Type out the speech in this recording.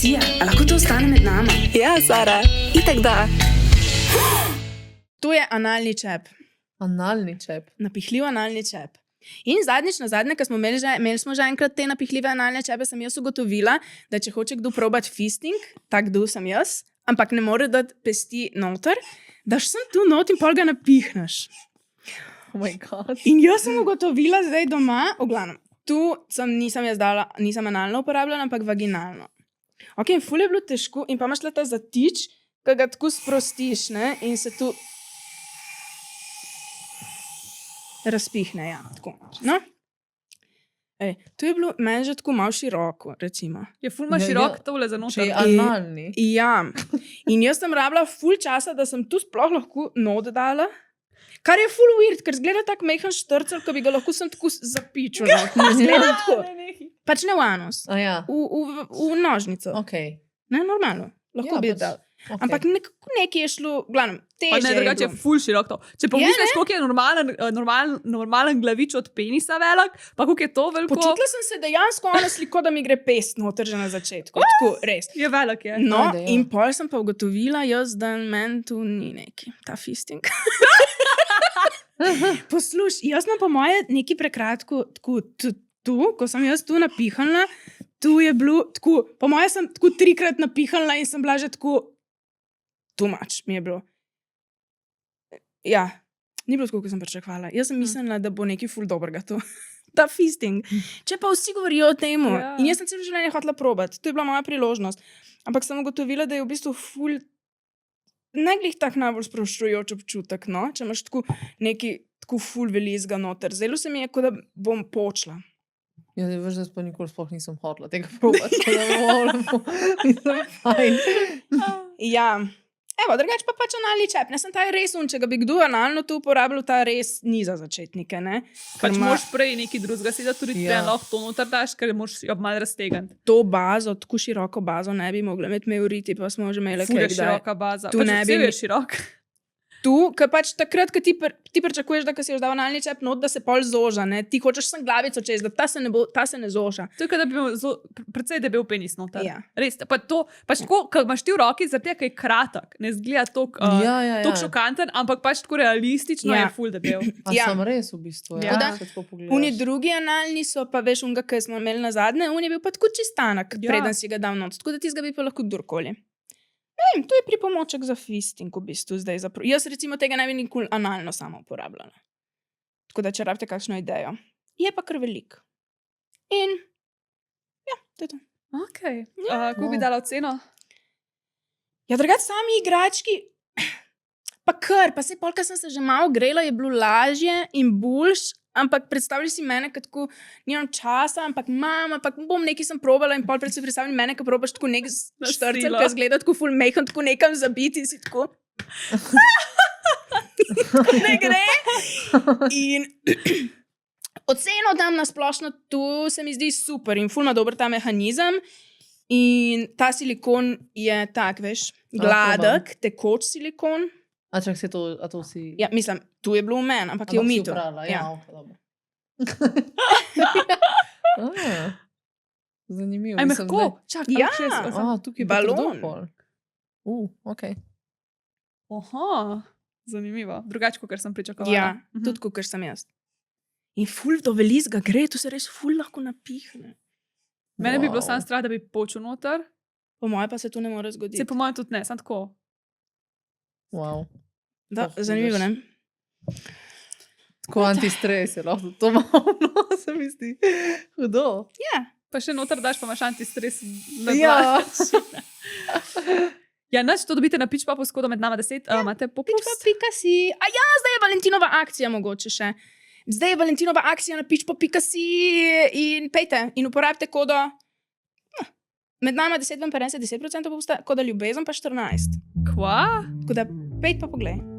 Sija, a lahko to ostane med nami? Ja, Sara, itak da. To je analni čep. Analni čep. Napihljiv analni čep. In zadnjič, ko smo imeli že enkrat te napihljive analne čepe, sem jaz ugotovila, da če hoče kdo probati fisting, tak kdo sem jaz, ampak ne more dati pesti noter, daš sem tu not in pol ga napihneš. Oh my god. In jaz sem ugotovila zdaj doma, v glavnem, tu nisem analno uporabljala, ampak vaginalno. Ok, in ful je bilo težko, in pa imaš ta zatič, ki ga tako sprostiš, ne, in se tu razpihne, ja, tako. No, tu je bilo meni že tako malo široko, recimo. Je ful ima širok tole za noter. Če je analni. Ja, in jaz sem rabila ful časa, da sem tu sploh lahko not dala, kar je ful weird, ker zgleda tak mehen štrcel, ko bi ga lahko sem tako zapičil. Ne zgleda tako. Pač ne v anus, A ja, v nožnico. okej. Ne, normalno, lahko bi dal. okej. Ampak nekaj je šlo, glavnem, Pa težje ne, drugače je ful širok to. Če pomisliš, koliko je normalen glavič od penisa velik, pa koliko je to veliko, Počutila sem se dejansko honestly, kot da mi gre pest noter že na začetku. Tako, res. je velik. Je. No, Ajde, ja. in pol sem pa ugotovila, da meni tu ni neki, ta fisting. Poslušaj, jaz sem po moje neki prekratko, tako tu, ko sem jaz tu napihala, tu je bilo tako, po moje sem tako 3-krat napihala in sem bila že tako, too much mi je bilo. Ja, ni bilo tako, kot sem pričakovala. Jaz sem mislila, da bo nekaj ful dobrega to. Ta fisting. Če pa vsi govorijo o tem, Ja. in jaz sem celo življenje hotela probati, to je bila moja priložnost. Ampak sem ugotovila, da je v bistvu ful, ne glih tak najbolj sproščujoč občutek, no? Če imaš tako neki tako ful velizga noter. Zdelo se mi je, kot da bom počla. Ja, veš, da pa nikoli sploh nisem hodila tega probati, tako da moramo. Mislim, fajn. Ja, evo, drugače pa pač analni čep. Ne sem ta je res če ga bi kdo analno tu uporabljal, ta res ni za začetnike, ne? Pač Ker ima moraš prej nekaj drugega sedeti, tudi Ja. lahko to noter daš, ker moraš jo malo raztegniti. to bazo, tako široko bazo ne bi mogla imeti meuriti, pa smo že imeli Ful je kaj kdaj. široka baza. Tu Pač ne cel bi- je širok. Tu, ker pač takrat, ko ti pričakuješ, da ko si jo dal analni čep not, da se pol zoža, ne? Ti hočeš sem glavico čez, da ta se ne zoža. To je, kot da bi imel precej debel penis noter. Ja. Res, pa to, pač tako, ko imaš ti v roki, zaradi tega, ker je kratek, ne zgleda toliko Ja. šokanten, ampak pač tako realistično Ja. je ful debel. A Ja. sem res v bistvu, Ja. ja. Da, Se tako pogledaš. Oni drugi analni so pa, veš, unga, ki smo imeli na zadnje, on je bil pa tako čistanak, Ja. preden si ga dal not. Tako da ti ga bi pa lahko kdorkoli. Ne vem, to je pripomoček za fisting, v bistvu zdaj. Jaz recimo tega ne bi nikoli analno samo uporabljala. Tako da, če rabite kakšno idejo. Je pa kar velik. In, ja, to je to. Okay. Kako bi dala oceno? Ja, drugače sami igrački, pa kar, pa se polka sem se že malo grela, je bilo lažje in boljš, ampak predstavljaj si mene, kot tako nimam časa, ampak bom nekaj sem probala in pol predvsem predstavljaj mene, ko probaš tako nek štrcel, silo. ki zgleda tako ful mehon, tako nekam zabiti in si tako. Ne gre. In oceno dam na splošno, tu se mi zdi super in ful ima dober ta mehanizem. In ta silikon je tak, veš, gladek, tekoč silikon. A čak si to, a to si... Ja, mislim, tu je bilo v meni, ampak je v Ampak si mitu. ubrala, ja, ok, dobro. Zanimivo. Aj, mislim, mehko. Čak, Ja. tukaj je Balon. balon. Ok. Aha, zanimivo. Drugače, kot sem pričakovala. Ja, tudi kot sem jaz. In ful do velizga gre, tu se res ful lahko napihne. Mene bi bilo sam strah, da bi počel noter. Po moje pa se tu ne more zgoditi. Se po mojem tudi ne, sam tako. Wow. Da, Oh, zanimivo, vidiš. ne? Tako antistres je lahko to malo, no, se mi zdi hudo. Ja, Pa še noter daš, pa imaš antistres. na Ja. Ja, nič, to dobite na Pitchpopu s kodom med nama 10. Imate popust? pitchpop.si. A ja, zdaj je Valentinova akcija mogoče še. Zdaj je Valentinova akcija na pitchpop.si in pejte in uporabite kodo. Med nama 10 vam pa 10% popusta, koda ljubezen pa 14. Kva? Tako da pejte pa poglej.